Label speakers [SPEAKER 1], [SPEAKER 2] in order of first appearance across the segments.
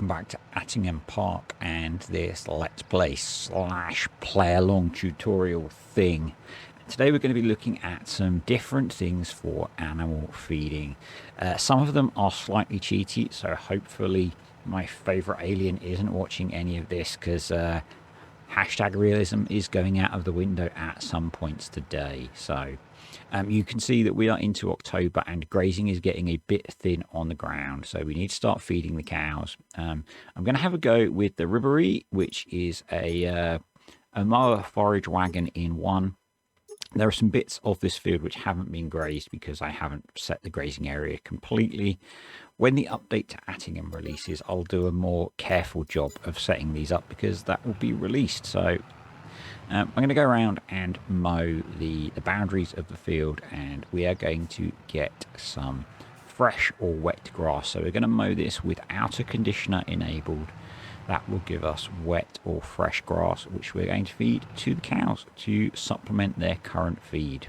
[SPEAKER 1] welcome back to Attingham Park and this Let's Play / play along tutorial thing. Today we're going to be looking at some different things for animal feeding. Some of them are slightly cheaty, so hopefully my favourite alien isn't watching any of this, because hashtag realism is going out of the window at some points today. So you can see that we are into October and grazing is getting a bit thin on the ground, so we need to start feeding the cows. I'm going to have a go with the ribbery, which is a mower forage wagon in one. There are some bits of this field which haven't been grazed because I haven't set the grazing area completely. When the update to Attingham releases, I'll do a more careful job of setting these up because that will be released. So I'm going to go around and mow the boundaries of the field, and we are going to get some fresh or wet grass. So we're going to mow this without a conditioner enabled. That will give us wet or fresh grass, which we're going to feed to the cows to supplement their current feed.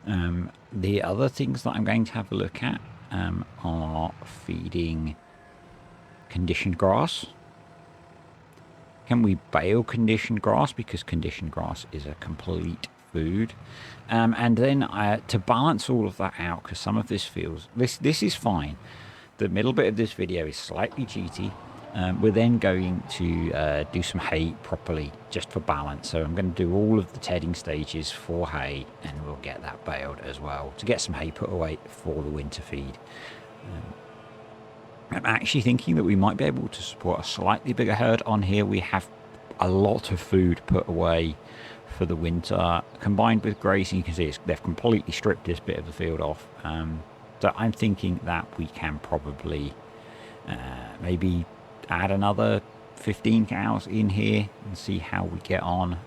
[SPEAKER 1] The other things that I'm going to have a look at are feeding conditioned grass. Can we bale conditioned grass? Because conditioned grass is a complete food. And then to balance all of that out, because some of this feels... This is fine. The middle bit of this video is slightly cheaty. We're then going to do some hay properly, just for balance. So I'm going to do all of the tedding stages for hay, and we'll get that baled as well, to get some hay put away for the winter feed. I'm actually thinking that we might be able to support a slightly bigger herd on here. We have a lot of food put away for the winter. Combined with grazing, you can see they've completely stripped this bit of the field off. So I'm thinking that we can probably maybe add another 15 cows in here and see how we get on.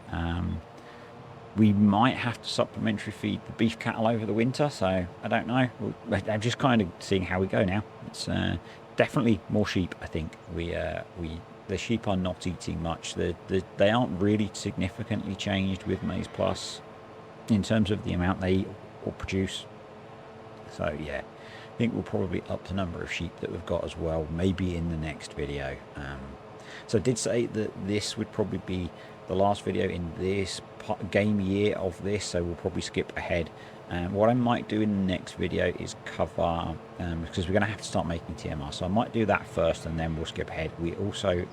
[SPEAKER 1] We might have to supplementary feed the beef cattle over the winter, so I don't know. I'm just kind of seeing how we go now. It's definitely more sheep, I think. The sheep are not eating much. They aren't really significantly changed with maizePlus in terms of the amount they eat or produce. So yeah, I think we'll probably up the number of sheep that we've got as well, maybe in the next video. So I did say that this would probably be the last video in this game year of this, so we'll probably skip ahead. What I might do in the next video is cover, because we're going to have to start making TMR, so I might do that first and then we'll skip ahead. We also,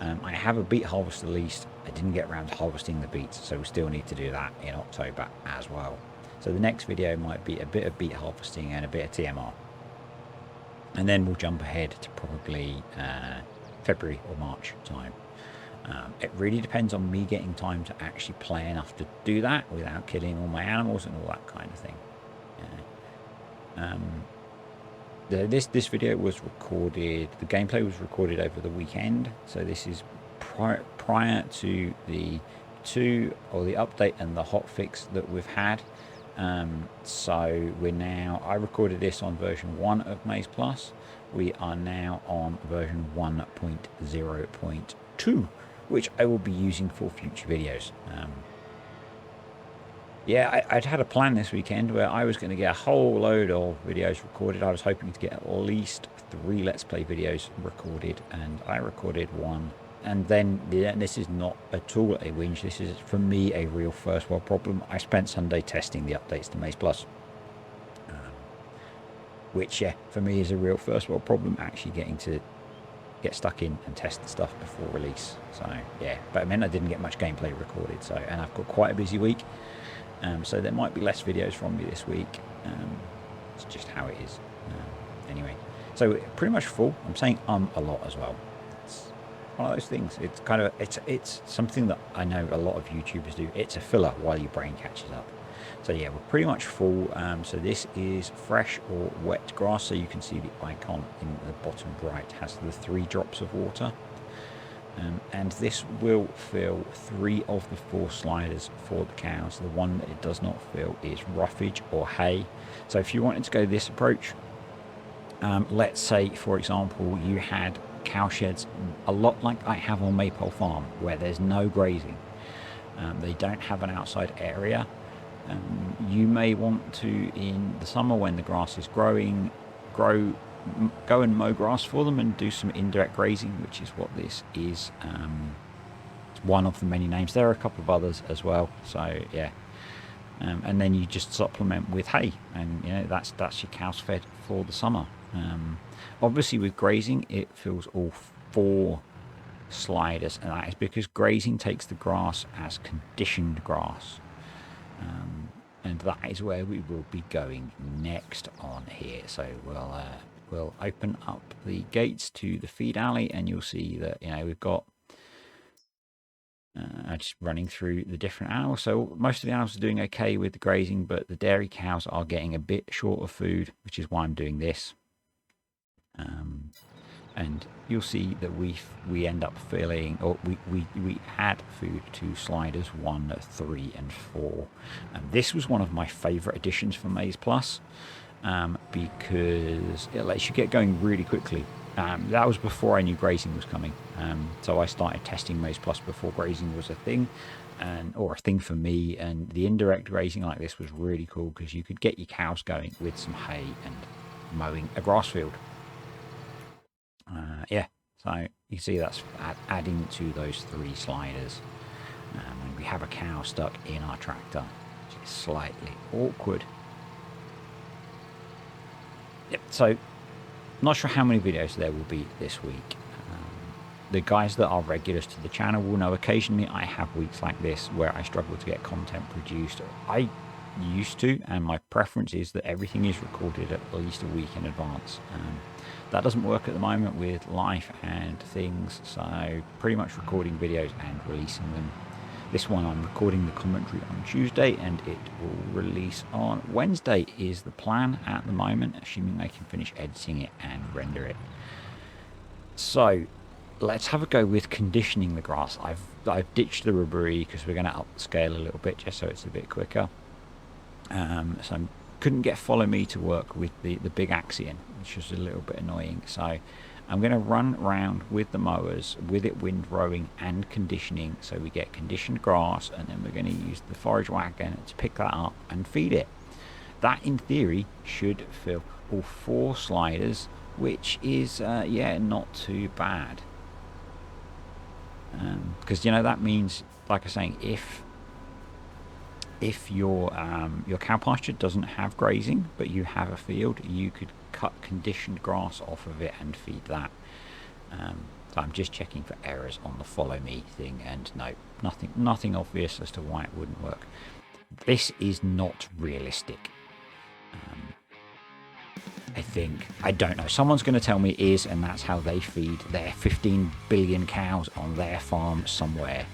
[SPEAKER 1] I have a beet harvester leased. I didn't get around to harvesting the beets, so we still need to do that in October as well. So the next video might be a bit of beet harvesting and a bit of TMR. And then we'll jump ahead to probably February or March time. It really depends on me getting time to actually play enough to do that without killing all my animals and all that kind of thing. This video was recorded, the gameplay was recorded over the weekend. So this is prior to the update and the hotfix that we've had. So I recorded this on version 1 of maizePlus. We are now on version 1.0.2, which I will be using for future videos. Yeah, I'd had a plan this weekend where I was going to get a whole load of videos recorded. I was hoping to get at least 3 Let's Play videos recorded, and I recorded 1. And then, this is not at all a whinge. This is, for me, a real first world problem. I spent Sunday testing the updates to maizePlus, which, yeah, for me is a real first world problem, actually getting to get stuck in and test the stuff before release. So, yeah, but it meant I didn't get much gameplay recorded. So, and I've got quite a busy week. So there might be less videos from me this week. It's just how it is. Anyway, so pretty much full. I'm saying a lot as well. One of those things. It's kind of it's something that I know a lot of YouTubers do. It's a filler while your brain catches up. So yeah, we're pretty much full. So this is fresh or wet grass. So you can see the icon in the bottom right has the 3 drops of water, and this will fill 3 of the 4 sliders for the cows. The one that it does not fill is roughage or hay. So if you wanted to go this approach, let's say for example you had cow sheds a lot like I have on Maypole Farm, where there's no grazing. They don't have an outside area. You may want to, in the summer when the grass is growing, grow go and mow grass for them and do some indirect grazing, which is what this is. It's one of the many names. There are a couple of others as well. So yeah, and then you just supplement with hay, and you know that's your cows fed for the summer. Obviously, with grazing, it fills all 4 sliders, and that is because grazing takes the grass as conditioned grass. And that is where we will be going next on here. So we'll open up the gates to the feed alley, and you'll see that we've got just running through the different animals. So most of the animals are doing okay with the grazing, but the dairy cows are getting a bit short of food, which is why I'm doing this. And you'll see that we end up filling, or we add food to sliders 1, 3, and 4. This was one of my favourite additions for maizePlus, because it lets you get going really quickly. That was before I knew grazing was coming, so I started testing maizePlus before grazing was a thing, or a thing for me. And the indirect grazing like this was really cool because you could get your cows going with some hay and mowing a grass field. Yeah, so you can see that's adding to those 3 sliders. And we have a cow stuck in our tractor, which is slightly awkward. Yep, so not sure how many videos there will be this week. The guys that are regulars to the channel will know occasionally I have weeks like this where I struggle to get content produced. I used to, and my preference is that everything is recorded at least a week in advance. That doesn't work at the moment with life and things, so pretty much recording videos and releasing them. This one I'm recording the commentary on Tuesday, and it will release on Wednesday is the plan at the moment, assuming I can finish editing it and render it. So let's have a go with conditioning the grass. I've ditched the rubbery because we're going to up the scale a little bit just so it's a bit quicker. So I couldn't get Follow Me to work with the big Axion, which was a little bit annoying. So I'm going to run around with the mowers, with it windrowing and conditioning, so we get conditioned grass, and then we're going to use the forage wagon to pick that up and feed it. That, in theory, should fill all 4 sliders, which is, yeah, not too bad. Because, that means, like I was saying, if your cow pasture doesn't have grazing, but you have a field, you could cut conditioned grass off of it and feed that. So I'm just checking for errors on the Follow Me thing, and no, nothing obvious as to why it wouldn't work. This is not realistic. I don't know. Someone's going to tell me it is, and that's how they feed their 15 billion cows on their farm somewhere.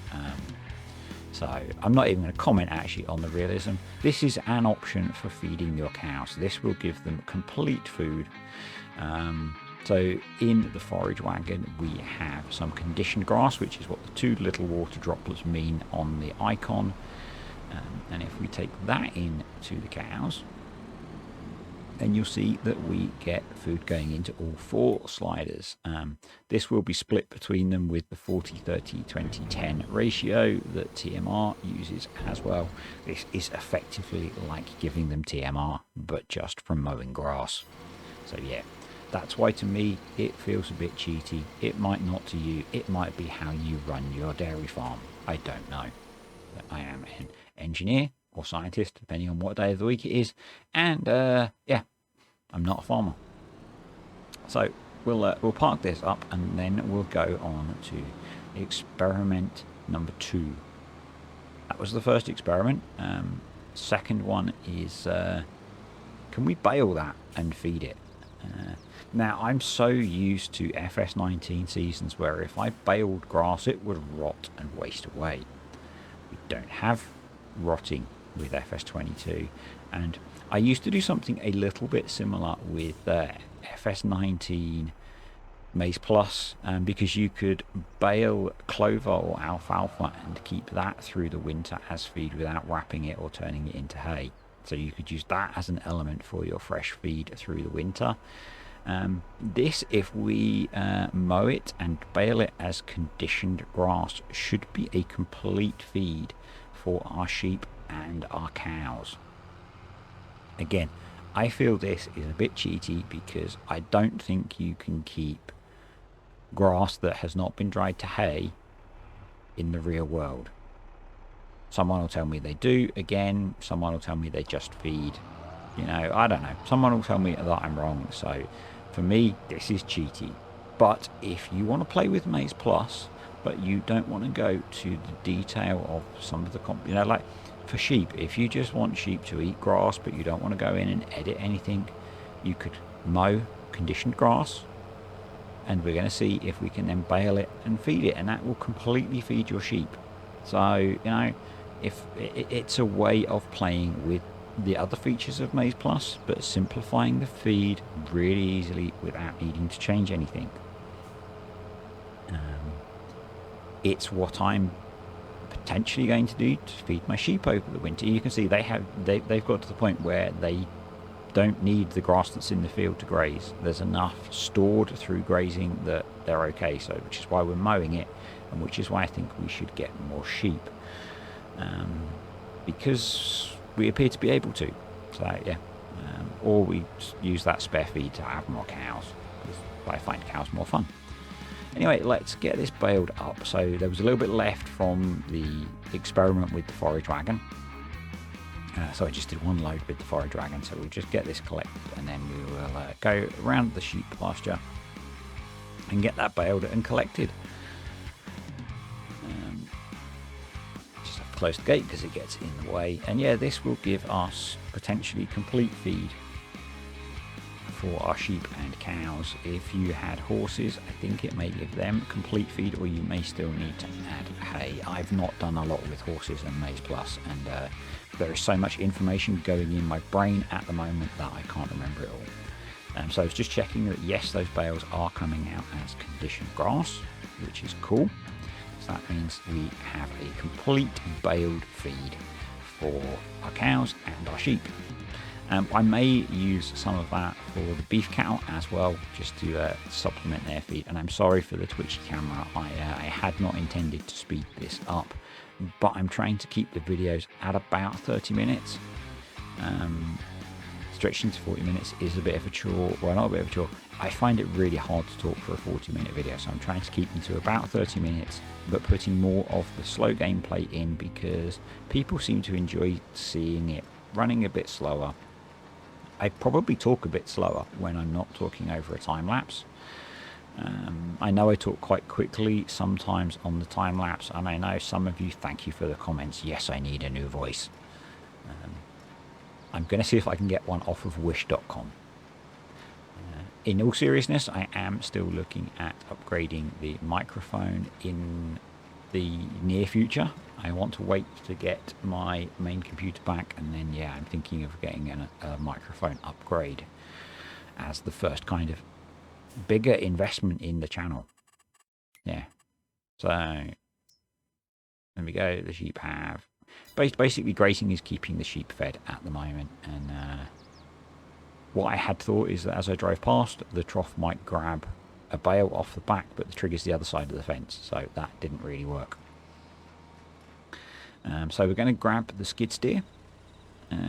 [SPEAKER 1] So I'm not even going to comment actually on the realism. This is an option for feeding your cows. This will give them complete food. So in the forage wagon, we have some conditioned grass, which is what the 2 little water droplets mean on the icon. And if we take that in to the cows, then you'll see that we get food going into all 4 sliders. This will be split between them with the 40-30-20-10 ratio that TMR uses as well. This is effectively like giving them TMR, but just from mowing grass. So yeah, that's why to me it feels a bit cheaty. It might not to you. It might be how you run your dairy farm. I don't know. But I am an engineer or scientist, depending on what day of the week it is, and yeah, I'm not a farmer. So we'll park this up, and then we'll go on to experiment number 2. That was the first experiment. Second one is can we bale that and feed it? Now I'm so used to FS19 seasons where if I baled grass it would rot and waste away. We don't have rotting with FS22, and I used to do something a little bit similar with FS19 maizePlus, because you could bale clover or alfalfa and keep that through the winter as feed without wrapping it or turning it into hay. So you could use that as an element for your fresh feed through the winter. This, if we mow it and bale it as conditioned grass, should be a complete feed for our sheep and our cows. Again, I feel this is a bit cheaty because I don't think you can keep grass that has not been dried to hay in the real world. Someone will tell me they do. Again, someone will tell me they just feed. You know, I don't know. Someone will tell me that I'm wrong. So for me, this is cheaty. But if you want to play with maizePlus, but you don't want to go to the detail of some of the you know, like for sheep, if you just want sheep to eat grass but you don't want to go in and edit anything, you could mow conditioned grass, and we're going to see if we can then bale it and feed it, and that will completely feed your sheep. So, you know, if it's a way of playing with the other features of maizePlus, but simplifying the feed really easily without needing to change anything. It's what I'm potentially going to do to feed my sheep over the winter. You can see they've got to the point where they don't need the grass that's in the field to graze. There's enough stored through grazing that they're okay. So, which is why we're mowing it, and which is why I think we should get more sheep, because we appear to be able to. So yeah, or we use that spare feed to have more cows, because I find cows more fun. Anyway, let's get this baled up. So there was a little bit left from the experiment with the forage wagon. So I just did one load with the forage wagon. So we'll just get this collected, and then we will go around the sheep pasture and get that baled and collected. Just have to close the gate because it gets in the way. And yeah, this will give us potentially complete feed for our sheep and cows. If you had horses, I think it may give them complete feed, or you may still need to add hay. I've not done a lot with horses and maizePlus, and there is so much information going in my brain at the moment that I can't remember it all. So I was just checking that yes, those bales are coming out as conditioned grass, which is cool. So that means we have a complete baled feed for our cows and our sheep. I may use some of that for the beef cattle as well, just to supplement their feed. And I'm sorry for the twitchy camera. I had not intended to speed this up, but I'm trying to keep the videos at about 30 minutes. Stretching to 40 minutes is a bit of a chore. Well, not a bit of a chore. I find it really hard to talk for a 40-minute video, so I'm trying to keep them to about 30 minutes, but putting more of the slow gameplay in, because people seem to enjoy seeing it running a bit slower. I probably talk a bit slower when I'm not talking over a time lapse. I know I talk quite quickly sometimes on the time lapse, and I know some of you, thank you for the comments. Yes, I need a new voice. I'm going to see if I can get one off of wish.com. In all seriousness, I am still looking at upgrading the microphone in the near future. I want to wait to get my main computer back, and then yeah, I'm thinking of getting a microphone upgrade as the first kind of bigger investment in the channel. Yeah, so there we go. The sheep have basically grazing is keeping the sheep fed at the moment, and what I had thought is that as I drove past, the trough might grab a bale off the back, but the trigger's the other side of the fence, so that didn't really work. So we're going to grab the skid steer,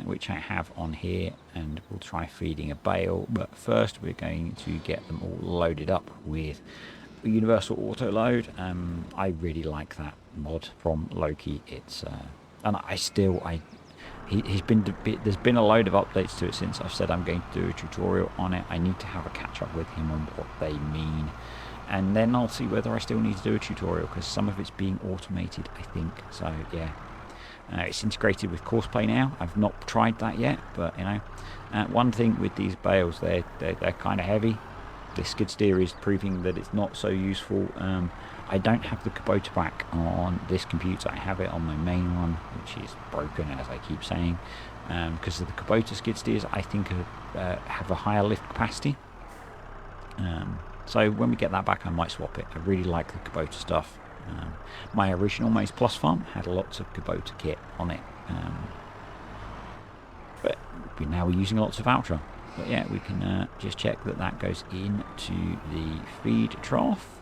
[SPEAKER 1] which I have on here, and we'll try feeding a bale. But first we're going to get them all loaded up with a universal auto load. I really like that mod from Loki. It's and there's been a load of updates to it since I've said I'm going to do a tutorial on it. I need to have a catch up with him on what they mean, and then I'll see whether I still need to do a tutorial, because some of it's being automated, I think. So yeah, it's integrated with Courseplay now. I've not tried that yet, but you know, one thing with these bales, they're kind of heavy. The skid steer is proving that it's not so useful. I don't have the Kubota back on this computer. I have it on my main one, which is broken, as I keep saying, because of the Kubota skid steers, I think have a higher lift capacity. So when we get that back, I might swap it. I really like the Kubota stuff. My original maizePlus farm had lots of Kubota kit on it, but now we're using lots of Ultra. But yeah, we can just check that that goes into the feed trough,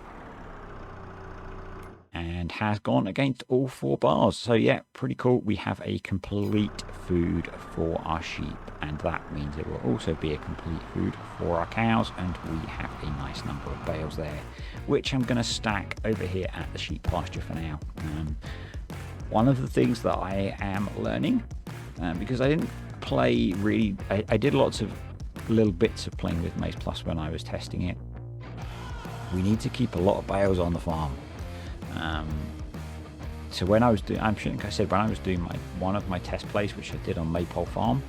[SPEAKER 1] and has gone against all 4 bars. So yeah, pretty cool. We have a complete food for our sheep, and that means it will also be a complete food for our cows, and we have a nice number of bales there, which I'm going to stack over here at the sheep pasture for now. One of the things that I am learning, because I didn't play really, I did lots of little bits of playing with maizePlus when I was testing it. We need to keep a lot of bales on the farm. So when I was doing, I'm sure I said when I was doing one of my test plays, which I did on Maypole Farm,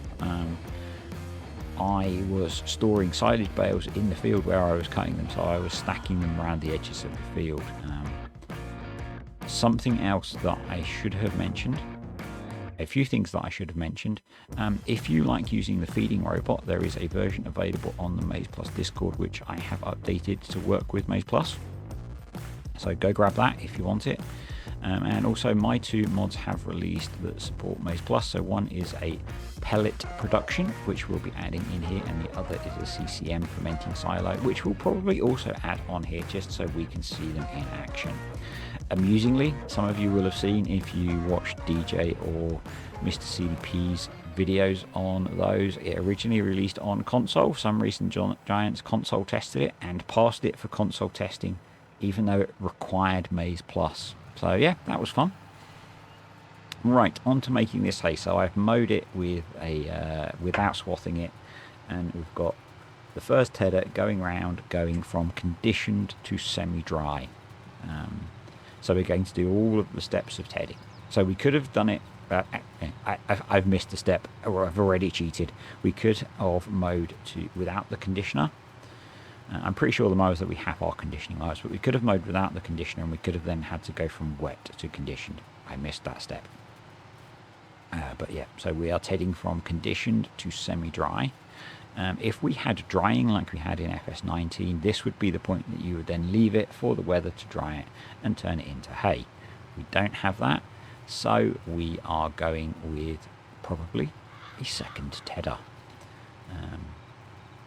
[SPEAKER 1] I was storing silage bales in the field where I was cutting them, so I was stacking them around the edges of the field. Something else that I should have mentioned, a few things that I should have mentioned. If you like using the feeding robot, there is a version available on the maizePlus Discord, which I have updated to work with maizePlus. So go grab that if you want it. And also my two mods have released that support maizePlus. So one is a pellet production, which we'll be adding in here, and the other is a CCM fermenting silo, which we'll probably also add on here just so we can see them in action. Amusingly, some of you will have seen, if you watched DJ or Mr. CDP's videos on those, it originally released on console. For some reason Giants console tested it and passed it for console testing, even though it required maizePlus. So yeah, that was fun. Right, on to making this hay. So I've mowed it with without swathing it, and we've got the first header going round, going from conditioned to semi-dry. So we're going to do all of the steps of tedding. So we could have done it, I've missed a step, or I've already cheated. We could have mowed without the conditioner. I'm pretty sure the mowers that we have are conditioning mowers, but we could have mowed without the conditioner, and we could have then had to go from wet to conditioned. I missed that step. But yeah, so we are tedding from conditioned to semi-dry. If we had drying like we had in FS19, this would be the point that you would then leave it for the weather to dry it and turn it into hay. We don't have that, so we are going with probably a second tedder.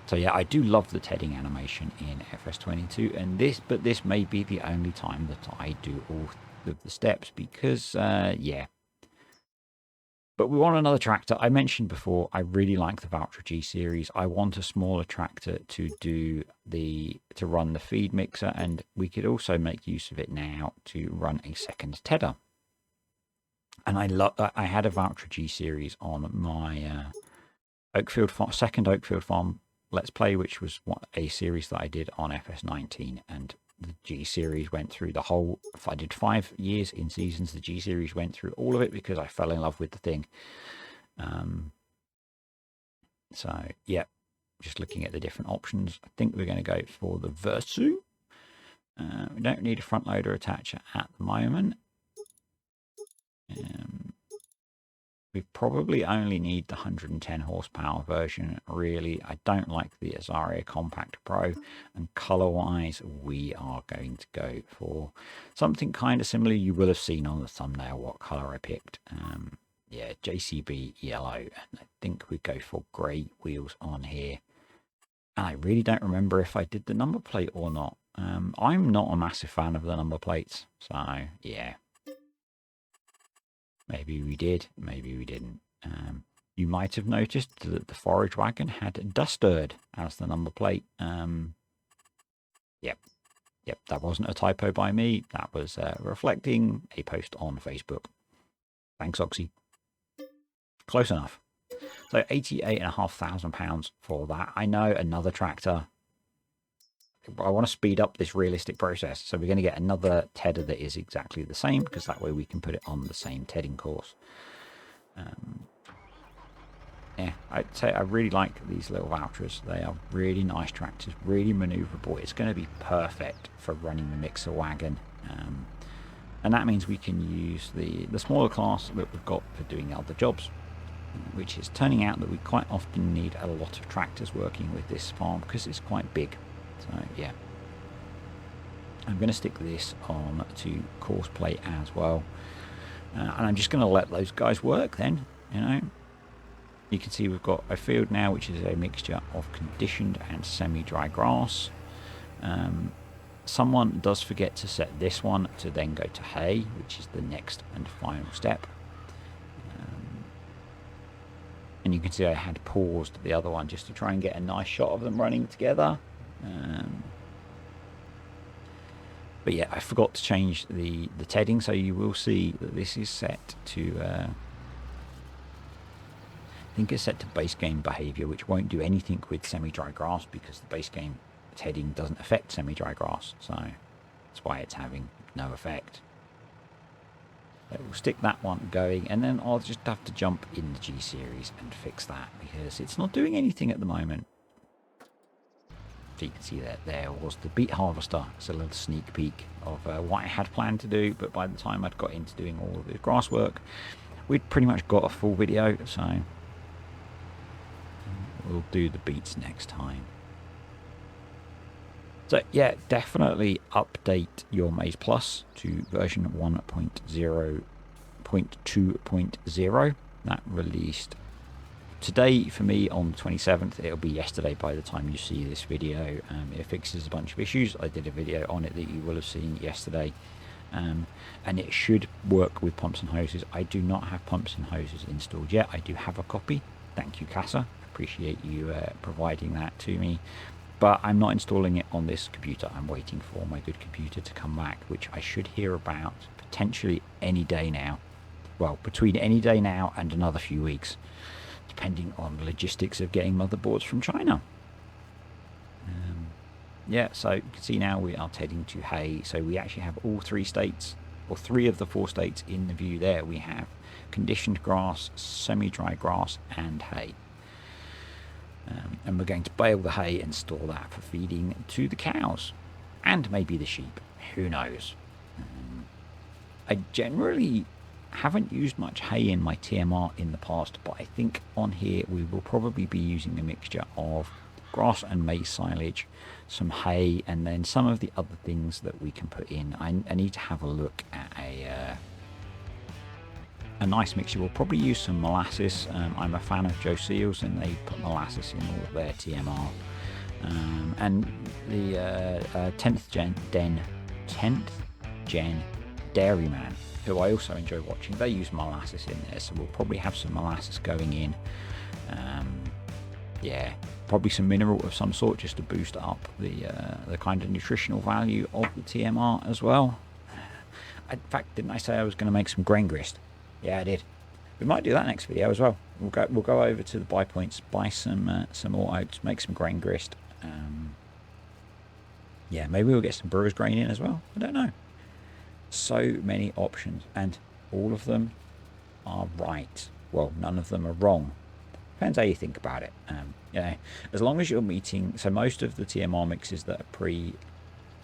[SPEAKER 1] So yeah, I do love the tedding animation in FS22, and this may be the only time that I do all of the steps, because yeah. But we want another tractor. I mentioned before, I really like the Valtra G series. I want a smaller tractor to run the feed mixer, and we could also make use of it now to run a second tedder. And I had a Valtra G series on my second Oakfield Farm Let's Play, which was a series that I did on FS19, and the G series went through the whole. If I did 5 years in seasons, the G series went through all of it because I fell in love with the thing. So yeah, just looking at the different options, I think we're going to go for the Versu. We don't need a front loader attacher at the moment. We probably only need the 110 horsepower version, really. I don't like the Azaria Compact Pro, and color-wise, we are going to go for something kind of similar. You will have seen on the thumbnail what color I picked. Yeah, JCB yellow, and I think we go for grey wheels on here. And I really don't remember if I did the number plate or not. I'm not a massive fan of the number plates, so yeah. Maybe we did, maybe we didn't. You might have noticed that the forage wagon had Dustard as the number plate. Yep, that wasn't a typo by me. That was reflecting a post on Facebook. Thanks, Oxy. Close enough. So £88,500 for that. I know, another tractor. I want to speed up this realistic process, so we're going to get another tedder that is exactly the same, because that way we can put it on the same tedding course. Yeah, I'd say I really like these little Valtras. They are really nice tractors, really manoeuvrable. It's going to be perfect for running the mixer wagon, and that means we can use the smaller class that we've got for doing other jobs, which is turning out that we quite often need a lot of tractors working with this farm because it's quite big. So yeah, I'm going to stick this on to course plate as well, and I'm just going to let those guys work then. You know, you can see we've got a field now which is a mixture of conditioned and semi-dry grass. Someone does forget to set this one to then go to hay, which is the next and final step. And you can see I had paused the other one just to try and get a nice shot of them running together. But yeah, I forgot to change the tedding, so you will see that this is set to, I think it's set to base game behavior, which won't do anything with semi-dry grass because the base game tedding doesn't affect semi-dry grass, so that's why it's having no effect. So we'll stick that one going, and then I'll just have to jump in the G series and fix that because it's not doing anything at the moment. So you can see that there was the beet harvester. It's a little sneak peek of what I had planned to do, but by the time I'd got into doing all of the grass work, we'd pretty much got a full video, so we'll do the beets next time. So yeah, definitely update your maizePlus to version 1.0.2.0. That released today for me on the 27th. It'll be yesterday by the time you see this video. It fixes a bunch of issues. I did a video on it that you will have seen yesterday. And it should work with pumps and hoses. I do not have pumps and hoses installed yet. I do have a copy. Thank you, Casa. Appreciate you providing that to me. But I'm not installing it on this computer. I'm waiting for my good computer to come back, which I should hear about potentially any day now. Well, between any day now and another few weeks, depending on the logistics of getting motherboards from China. Yeah, so you can see now we are heading to hay. So we actually have all three states, or 3 of the 4 states in the view there. We have conditioned grass, semi-dry grass, and hay. And we're going to bale the hay and store that for feeding to the cows and maybe the sheep. Who knows? I generally haven't used much hay in my TMR in the past, but I think on here we will probably be using a mixture of grass and maize silage, some hay, and then some of the other things that we can put in. I need to have a look at a nice mixture. We'll probably use some molasses. I'm a fan of Joe Seals, and they put molasses in all of their TMR. And the 10th gen Dairyman, who I also enjoy watching, they use molasses in there, so we'll probably have some molasses going in. Yeah, probably some mineral of some sort just to boost up the kind of nutritional value of the TMR as well. In fact, didn't I say I was going to make some grain grist? Yeah, I did. We might do that next video as well. We'll go over to the buy points, buy some more oats, make some grain grist. Yeah, maybe we'll get some brewer's grain in as well. I don't know. So many options, and all of them are right. Well, none of them are wrong. Depends how you think about it. You know, as long as you're meeting, so most of the TMR mixes that are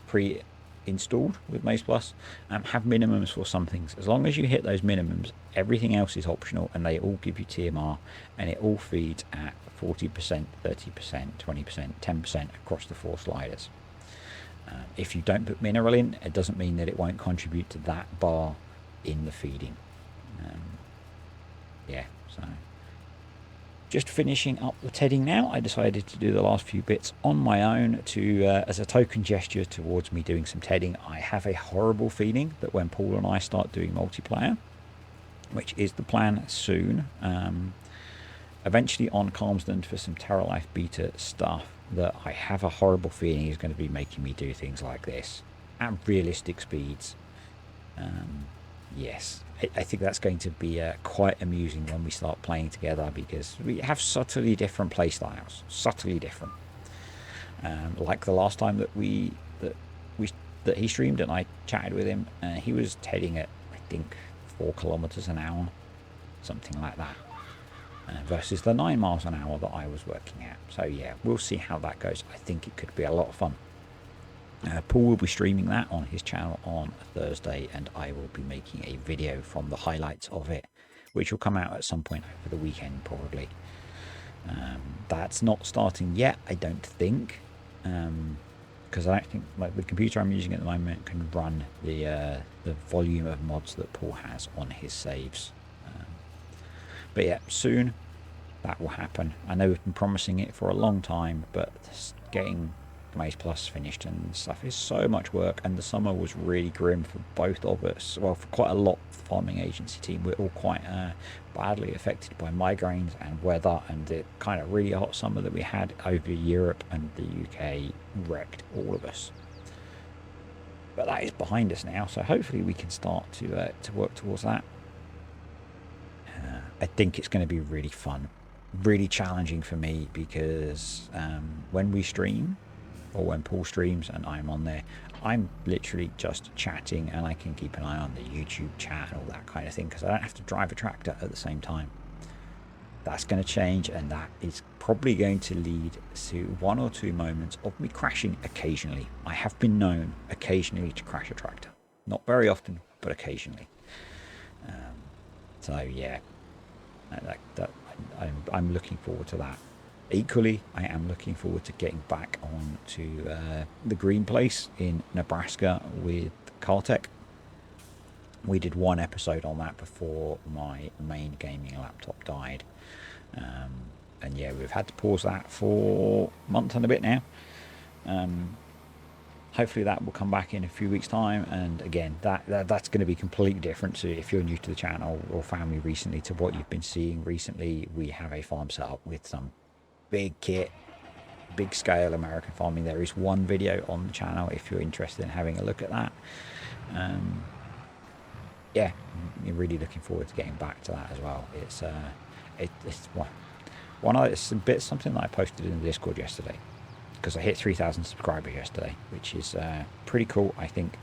[SPEAKER 1] pre-installed with maizePlus have minimums for some things. As long as you hit those minimums, everything else is optional, and they all give you TMR, and it all feeds at 40%, 30%, 20%, 10% across the 4 sliders. If you don't put mineral in, it doesn't mean that it won't contribute to that bar in the feeding. Yeah, so just finishing up the tedding now. I decided to do the last few bits on my own to as a token gesture towards me doing some tedding. I have a horrible feeling that when Paul and I start doing multiplayer, which is the plan soon, eventually on Calmsden for some Terra Life beta stuff, that I have a horrible feeling is going to be making me do things like this at realistic speeds. Yes, I think that's going to be quite amusing when we start playing together, because we have subtly different play styles, subtly different. Like the last time that he streamed and I chatted with him, he was heading at I think 4 kilometers an hour, something like that, versus the 9 miles an hour that I was working at. So yeah, we'll see how that goes. I think it could be a lot of fun. Paul will be streaming that on his channel on Thursday, and I will be making a video from the highlights of it, which will come out at some point over the weekend probably. That's not starting yet, I don't think, because I don't think, like, the computer I'm using at the moment can run the volume of mods that Paul has on his saves. But yeah, soon that will happen. I know we've been promising it for a long time, but getting the maizePlus finished and stuff. It's so much work, and the summer was really grim for both of us. Well, for quite a lot of the farming agency team, we're all quite badly affected by migraines and weather, and the kind of really hot summer that we had over Europe and the UK wrecked all of us. But that is behind us now, so hopefully we can start to work towards that. I think it's going to be really fun, really challenging for me, because when we stream, or when Paul streams and I'm on there, I'm literally just chatting, and I can keep an eye on the YouTube chat and all that kind of thing, because I don't have to drive a tractor at the same time. That's going to change, and that is probably going to lead to 1 or 2 moments of me crashing occasionally. I have been known occasionally to crash a tractor. Not very often, but occasionally. So yeah, I'm looking forward to that. Equally, I am looking forward to getting back on to the green place in Nebraska with Cartech. We did 1 episode on that before my main gaming laptop died. And yeah, we've had to pause that for a month and a bit now. Hopefully that will come back in a few weeks' time. And again, that's going to be completely different to, if you're new to the channel or found me recently, to what you've been seeing recently. We have a farm set up with some big kit, big scale American farming. There is 1 video on the channel if you're interested in having a look at that. Yeah, I'm really looking forward to getting back to that as well. It's something that I posted in the Discord yesterday, because I hit 3,000 subscribers yesterday, which is pretty cool, I think.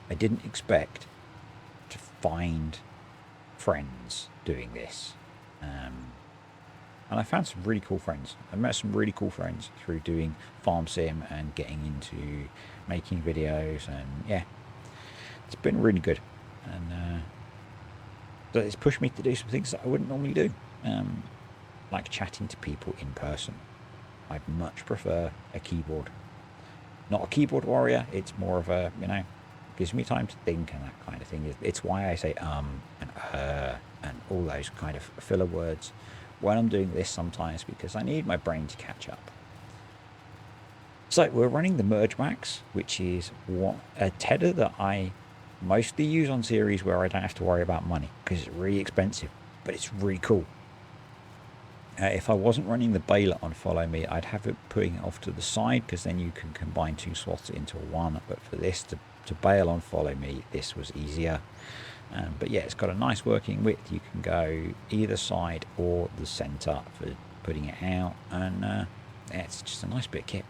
[SPEAKER 1] I didn't expect to find friends doing this, and I found some really cool friends. I met some really cool friends through doing farm sim and getting into making videos, and yeah, it's been really good. And but it's pushed me to do some things that I wouldn't normally do, like chatting to people in person. I'd much prefer a keyboard. Not a keyboard warrior, it's more of a, gives me time to think and that kind of thing. It's why I say and and all those kind of filler words when I'm doing this sometimes, because I need my brain to catch up. So we're running the Merge Max, which is a tether that I mostly use on series where I don't have to worry about money, because it's really expensive, but it's really cool. If I wasn't running the baler on Follow Me, I'd have it putting it off to the side, because then you can combine 2 slots into 1. But for this to bail on Follow Me, this was easier. But yeah, it's got a nice working width. You can go either side or the center for putting it out, and yeah, it's just a nice bit of kit.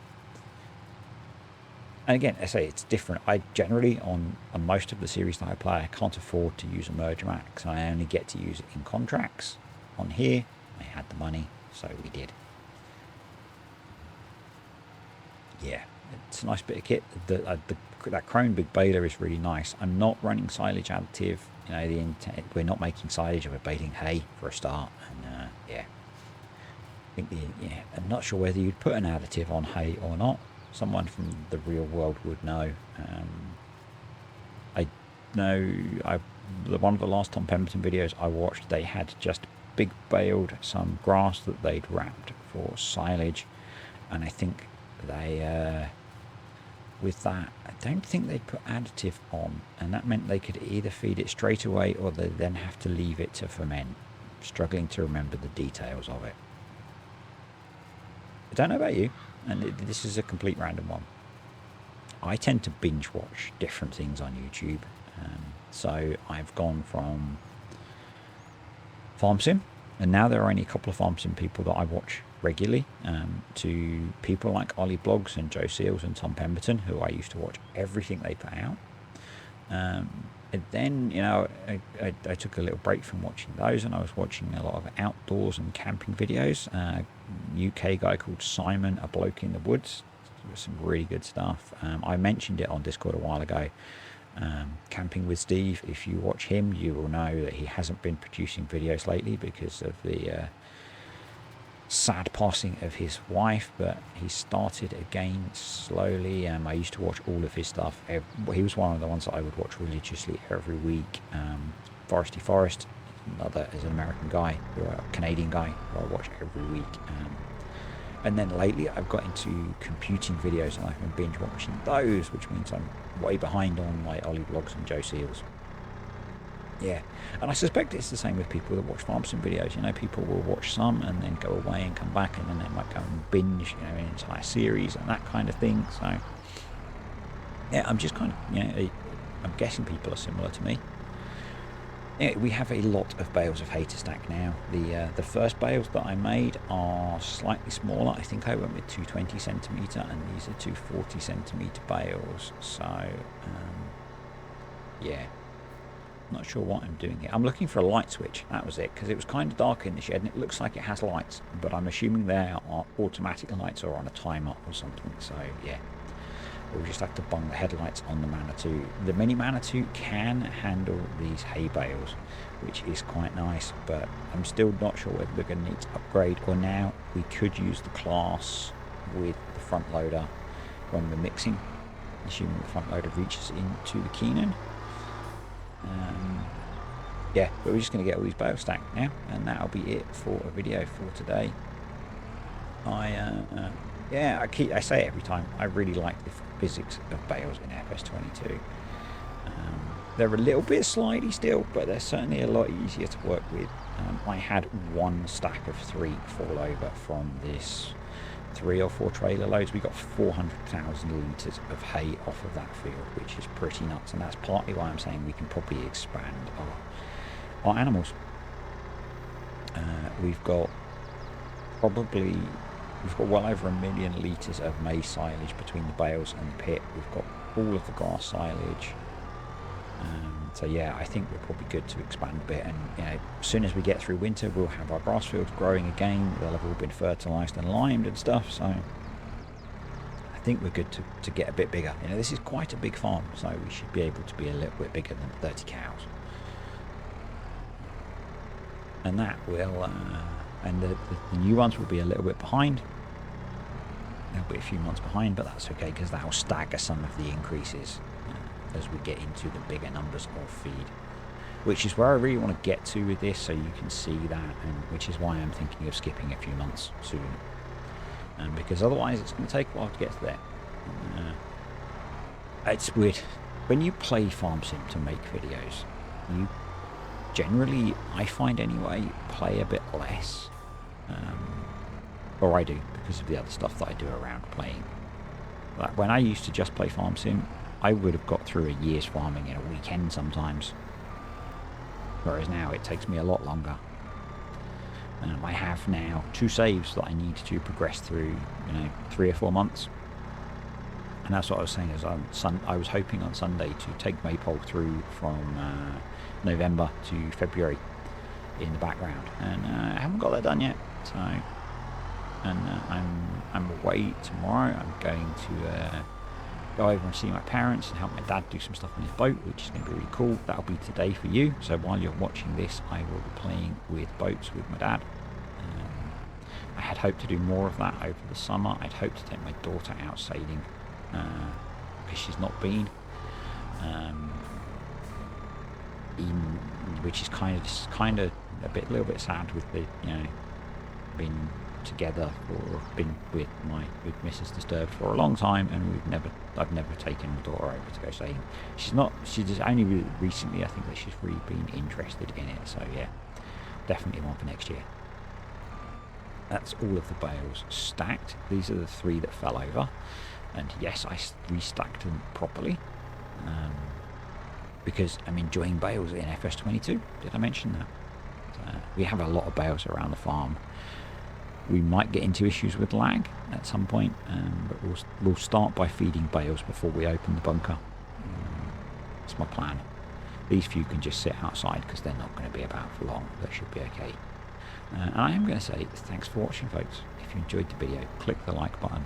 [SPEAKER 1] And again, I say it's different. I generally, on most of the series that I play, I can't afford to use a Merge Max. I only get to use it in contracts. On here, I had the money, so we did. Yeah, it's a nice bit of kit. That Chrome Big Baler is really nice. I'm not running silage additive. We're not making silage, we're baling hay for a start. And yeah, I'm not sure whether you'd put an additive on hay or not. Someone from the real world would know. I know one of the last Tom Pemberton videos I watched, they had just big baled some grass that they'd wrapped for silage, and I think they with that, I don't think they'd put additive on, and that meant they could either feed it straight away or they'd then have to leave it to ferment. I'm struggling to remember the details of it. I don't know about you, and this is a complete random one. I tend to binge watch different things on YouTube, so I've gone from farm sim, and now there are only a couple of farm sim people that I watch regularly, to people like Ollie Blogs and Joe Seals and Tom Pemberton, who I used to watch everything they put out. And then, I took a little break from watching those, and I was watching a lot of outdoors and camping videos. UK guy called Simon, A Bloke in the Woods. Some really good stuff. I mentioned it on Discord a while ago. Camping with Steve, if you watch him, you will know that he hasn't been producing videos lately because of the sad passing of his wife, but he started again slowly. I used to watch all of his stuff. He was one of the ones that I would watch religiously every week. Foresty Forest, another is an American guy, or a Canadian guy who I watch every week. And then lately I've got into computing videos and I've been binge watching those, which means I'm way behind on like Ollie Vlogs and Joe Seals. Yeah, and I suspect it's the same with people that watch farm sim videos. You know, people will watch some and then go away and come back, and then they might go and binge, you know, an entire series and that kind of thing. So, yeah, I'm just kind of, you know, I'm guessing people are similar to me. Yeah, we have a lot of bales of hay to stack now. The first bales that I made are slightly smaller. I think I went with 220 centimetre, and these are 240 centimetre bales. So, yeah. Not sure what I'm doing here. I'm looking for a light switch. That was it, because it was kind of dark in the shed and it looks like it has lights, but I'm assuming they are automatic lights or on a timer or something. So yeah, we'll just have to bung the headlights on the Manitou. The mini Manitou can handle these hay bales, which is quite nice, but I'm still not sure whether we're going to need to upgrade, or now we could use the class with the front loader when we're mixing, assuming the front loader reaches into the Keenan. Yeah, but we're just going to get all these bales stacked now, and that'll be it for a video for today. Yeah, I say it every time, I really like the physics of bales in FS22. They're a little bit slidey still, but they're certainly a lot easier to work with. I had one stack of 3 fall over from this 3 or 4 trailer loads. We got 400,000 litres of hay off of that field, which is pretty nuts, and that's partly why I'm saying we can probably expand our animals. We've got well over 1 million litres of maize silage between the bales and the pit. We've got all of the grass silage. So yeah, I think we're probably good to expand a bit, and you know, as soon as we get through winter, we'll have our grass fields growing again. They'll have all been fertilised and limed and stuff. So I think we're good to get a bit bigger. You know, this is quite a big farm, so we should be able to be a little bit bigger than 30 cows. And that will, and the new ones will be a little bit behind. They'll be a few months behind, but that's okay, because that will stagger some of the increases as we get into the bigger numbers of feed, which is where I really want to get to with this, so you can see that, and which is why I'm thinking of skipping a few months soon, because otherwise it's going to take a while to get to there. It's weird when you play farm sim to make videos. You generally, I find anyway, play a bit less, or I do, because of the other stuff that I do around playing. Like when I used to just play farm sim, I would have got through a year's farming in a weekend sometimes, whereas now it takes me a lot longer. I have now 2 saves that I need to progress through, you know, 3 or 4 months, and that's what I was saying. Is I was hoping on Sunday to take Maypole through from November to February in the background, and I haven't got that done yet. So, and I'm away tomorrow. I'm going to go over and see my parents and help my dad do some stuff on his boat, which is going to be really cool. That'll be today for you. So while you're watching this, I will be playing with boats with my dad. I had hoped to do more of that over the summer. I'd hoped to take my daughter out sailing, because she's not been, which is kind of a little bit sad with the, you know, been together or been with Mrs. Disturbed for a long time, and I've never taken my daughter over to go sailing. She's just only really recently, I think, that she's really been interested in it. So yeah, definitely one for next year. That's all of the bales stacked. These are the 3 that fell over, and yes, I restacked them properly, because I'm enjoying bales in FS22. Did I mention that? We have a lot of bales around the farm. We might get into issues with lag at some point, but we'll start by feeding bales before we open the bunker. That's my plan. These few can just sit outside because they're not going to be about for long. They should be okay. And I am going to say thanks for watching, folks. If you enjoyed the video, click the like button.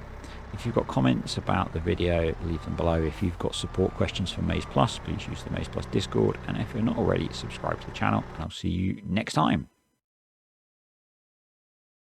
[SPEAKER 1] If you've got comments about the video, leave them below. If you've got support questions for MaizePlus, please use the MaizePlus Discord. And if you're not already, subscribe to the channel, and I'll see you next time.